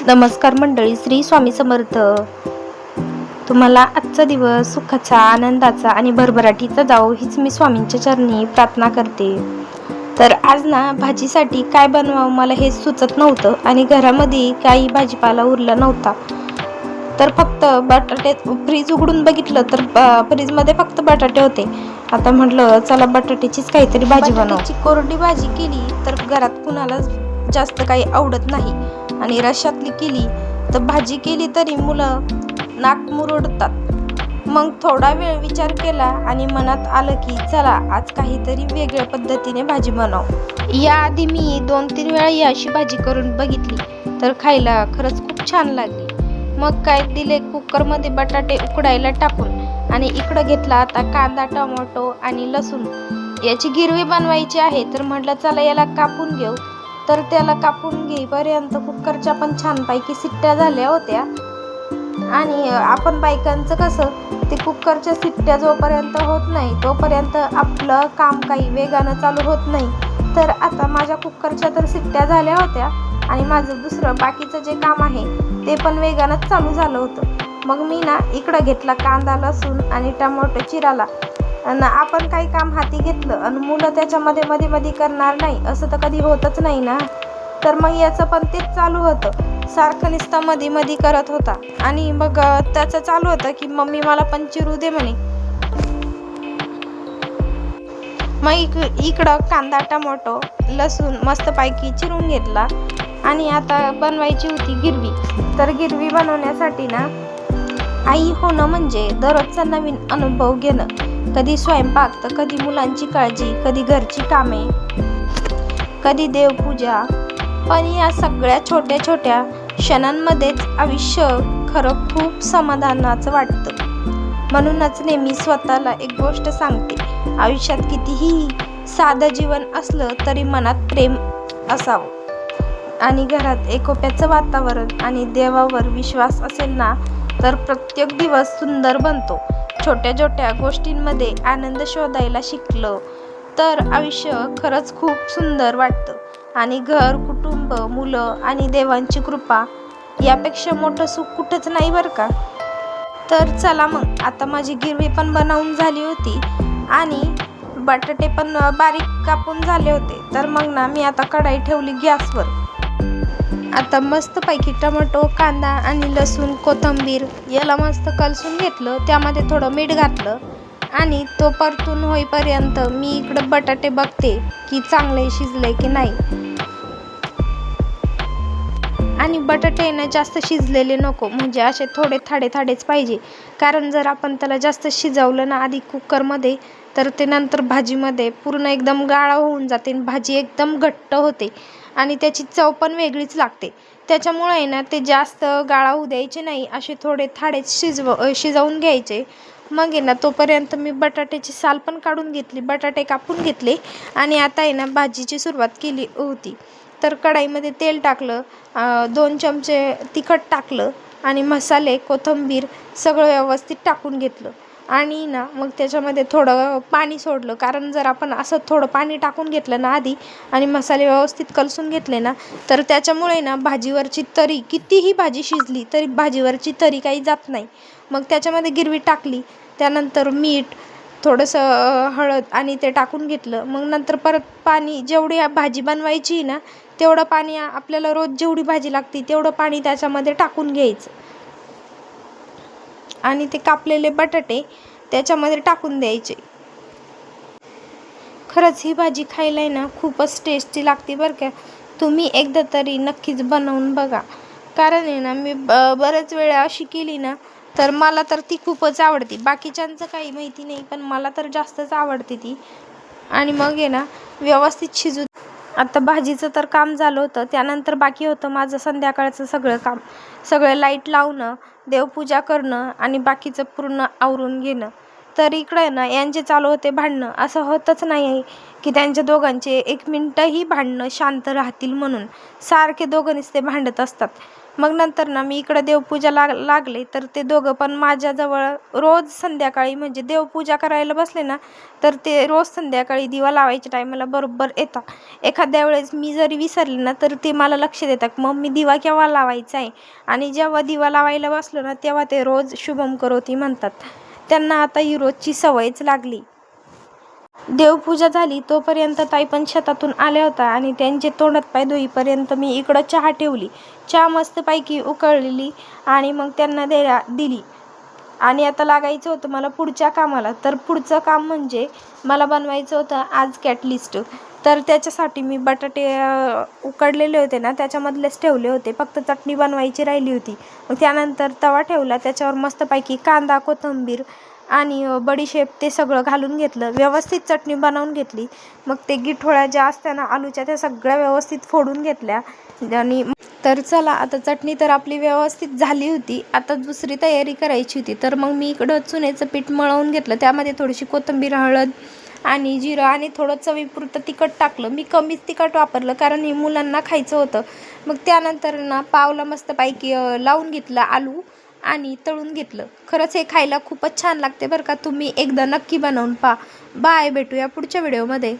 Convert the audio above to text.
नमस्कार मंडळी, श्री स्वामी समर्थ. तुम्हाला आजचा दिवस सुखाचा, आनंदाचा आणि भरभराटीचा जावो हीच मी स्वामींच्या चरणी प्रार्थना करते. तर आज ना भाजीसाठी काय बनवावं मला हे सुचत नव्हतं आणि घरामध्ये काही भाजीपाला उरला नव्हता. तर फक्त बटाटे फ्रीज उघडून बघितलं तर फ्रीजमध्ये फक्त बटाटे होते. आता म्हटलं चला बटाट्याचीच काहीतरी भाजी बनवायची. कोरडी भाजी केली तर घरात कुणाला जास्त काही आवडत नाही आणि रश्शातली केली तर भाजी केली तरी मुलं नाक मुरडतात. मग थोडा वेळ विचार केला आणि मनात आलं की चला आज काहीतरी वेगळ्या पद्धतीने भाजी बनव. याआधी मी 2-3 वेळा ही अशी भाजी करून बघितली तर खायला खरंच खूप छान लागली. मग काय दिले कुकरमध्ये बटाटे उकडायला टाकून आणि इकडं घेतला आता कांदा, टोमॅटो आणि लसूण याची गिरवी बनवायची आहे. तर म्हटलं चला याला कापून घेऊ. तर त्याला कापून घेईपर्यंत कुकरच्या पण छानपैकी शिट्ट्या झाल्या होत्या आणि आपण बायकांचं कसं ते कुकरच्या शिट्ट्या जोपर्यंत होत नाही तोपर्यंत आपलं काम काही वेगानं चालू होत नाही. तर आता माझ्या कुकरच्या तर शिट्ट्या झाल्या होत्या आणि माझं दुसरं बाकीचं जे काम आहे ते पण वेगानंच चालू झालं होतं. मग मी ना इकडं घेतला कांदा, लसूण आणि टोमॅटो चिराला आणि आपण काही काम हाती घेतलं आणि मुलं त्याच्यामध्ये मध्ये करणार नाही असं तर कधी होतच नाही ना. तर मग याचं पण तेच चालू होतं, सारखं नुसतं मध्ये करत होता आणि मग त्याचं चालू होतं की मम्मी मला पण चिरू दे म्हणे. मग इकडं कांदा, टोमॅटो, लसूण मस्तपैकी चिरून घेतला आणि आता बनवायची होती गिरवी. तर गिरवी बनवण्यासाठी ना आई होणं म्हणजे दररोजचा नवीन अनुभव घेणं. कधी स्वयंपाक तर कधी मुलांची काळजी, कधी घरची कामे, कधी देवपूजा. पण या सगळ्या छोट्या छोट्या क्षणांमध्येच आयुष्य खरं खूप समाधानाचं वाटतं. म्हणूनच नेहमी स्वतःला एक गोष्ट सांगते, आयुष्यात कितीही साधं जीवन असलं तरी मनात प्रेम असावं आणि घरात एकोप्याचं वातावरण आणि देवावर विश्वास असेल ना तर प्रत्येक दिवस सुंदर बनतो. छोट्या छोट्या गोष्टींमध्ये आनंद शोधायला शिकलं तर आयुष्य खरंच खूप सुंदर वाटतं आणि घर, कुटुंब, मुलं आणि देवांची कृपा यापेक्षा मोठं सुख कुठंच नाही बरं का. तर चला मग आता माझी गिरवी पण बनवून झाली होती आणि बटाटे पण बारीक कापून झाले होते. तर मग ना मी आता कढाई ठेवली गॅसवर. आता मस्तपैकी टोमॅटो, कांदा आणि लसूण, कोथिंबीर याला मस्त कलसून घेतलं. त्यामध्ये थोडं मीठ घातलं आणि तो परतून होईपर्यंत मी इकडं बटाटे बघते की चांगले शिजले की नाही. आणि बटाटे ना जास्त शिजलेले नको, म्हणजे असे थोडे थाडेच पाहिजे. कारण जर आपण त्याला जास्त शिजवलं ना आधी कुकरमध्ये तर ते नंतर भाजीमध्ये पूर्ण एकदम गाळा होऊन जाते आणि भाजी एकदम घट्ट होते आणि त्याची चव पण वेगळीच लागते. त्याच्यामुळे ना ते जास्त गाळा होऊ द्यायचे नाही, असे थोडे थाडेच शिजवून घ्यायचे. मग आहे ना तोपर्यंत मी बटाट्याची साल पण काढून घेतली, बटाटे कापून घेतले आणि आता आहे ना भाजीची सुरुवात केली होती. तर कढाईमध्ये तेल टाकलं, 2 चमचे तिखट टाकलं आणि मसाले, कोथिंबीर सगळं व्यवस्थित टाकून घेतलं आणि ना मग त्याच्यामध्ये थोडं पाणी सोडलं. कारण जर आपण असं थोडं पाणी टाकून घेतलं ना आधी आणि मसाले व्यवस्थित कलसून घेतले ना तर त्याच्यामुळे ना भाजीवरची तरी, कितीही भाजी शिजली तरी भाजीवरची तरी काही जात नाही. मग त्याच्यामध्ये गिरवी टाकली, त्यानंतर मीठ, थोडंसं हळद आणि ते टाकून घेतलं. मग नंतर परत पाणी, जेवढी भाजी बनवायची ना तेवढं पाणी, आपल्याला रोज जेवढी भाजी लागते तेवढं पाणी त्याच्यामध्ये टाकून घ्यायचं आणि ते कापलेले बटाटे त्याच्यामध्ये टाकून द्यायचे. खरंच ही भाजी खायला आहे ना खूपच टेस्टी लागते बरं का. तुम्ही एकदा तरी नक्कीच बनवून बघा. कारण आहे ना मी बऱ्याच वेळा अशी केली ना तर मला तर ती खूपच आवडते. बाकीच्यांचं काही माहिती नाही पण मला तर जास्तच आवडते ती. आणि मग आहे ना व्यवस्थित शिजू. आता भाजीचं तर काम झालं होतं, त्यानंतर बाकी होतं माझं संध्याकाळचं सगळं काम. सगळं लाईट लावणं, देवपूजा करणं आणि बाकीचं पूर्ण आवरून घेणं. तर इकडं आहे ना यांचे चालू होते भांडणं. असं होतच नाही की त्यांच्या दोघांचे 1 मिनिटही भांडणं शांत राहतील म्हणून. सारखे दोघं नुसते भांडत असतात. मग नंतर ना मी इकडं देवपूजा लागले तर ते दोघं पण माझ्याजवळ रोज संध्याकाळी म्हणजे देवपूजा करायला बसले ना तर ते रोज संध्याकाळी दिवा लावायच्या टायमाला बरोबर येतात. एखाद्या वेळेस मी जरी विसरले ना तर ते मला लक्ष देतात, मम्मी दिवा केव्हा लावायचा आहे. आणि जेव्हा दिवा लावायला बसलो ना तेव्हा ते रोज शुभम करोती म्हणतात. त्यांना आता ही रोजची सवयच लागली. देवपूजा झाली तोपर्यंत ताई पण शेतातून आल्या होत्या आणि त्यांचे तोंडात पाय धुईपर्यंत मी इकडं चहा ठेवली. चहा मस्तपैकी उकळलेली आणि मग त्यांना दिली. आणि आता लागायचं होतं मला पुढच्या कामाला. तर पुढचं काम म्हणजे मला बनवायचं होतं आज कॅटलिस्ट. तर त्याच्यासाठी मी बटाटे उकडलेले होते ना त्याच्यामधलेच ठेवले होते, फक्त चटणी बनवायची राहिली होती. मग त्यानंतर तवा ठेवला, त्याच्यावर मस्तपैकी कांदा, कोथिंबीर आणि बडीशेप ते सगळं घालून घेतलं. व्यवस्थित चटणी बनवून घेतली. मग ते गिठोळ्या ज्या असत्या ना आलूच्या त्या सगळ्या व्यवस्थित फोडून घेतल्या. आणि तर चला आता चटणी तर आपली व्यवस्थित झाली होती. आता दुसरी तयारी करायची होती. तर मग मी इकडं चुन्याचं पीठ मळवून घेतलं. त्यामध्ये थोडीशी कोथिंबीर, हळद आणि जिरं आणि थोडं चवीपुरतं तिखट टाकलं. मी कमीच तिखट वापरलं कारण हे मुलांना खायचं होतं. मग त्यानंतर ना पावला मस्तपैकी लावून घेतलं आलू आणि तळून घेतलं. खरंच हे खायला खूपच छान लागते बरं का. तुम्ही एकदा नक्की बनवून पहा. बाय, भेटूया पुढच्या व्हिडिओमध्ये.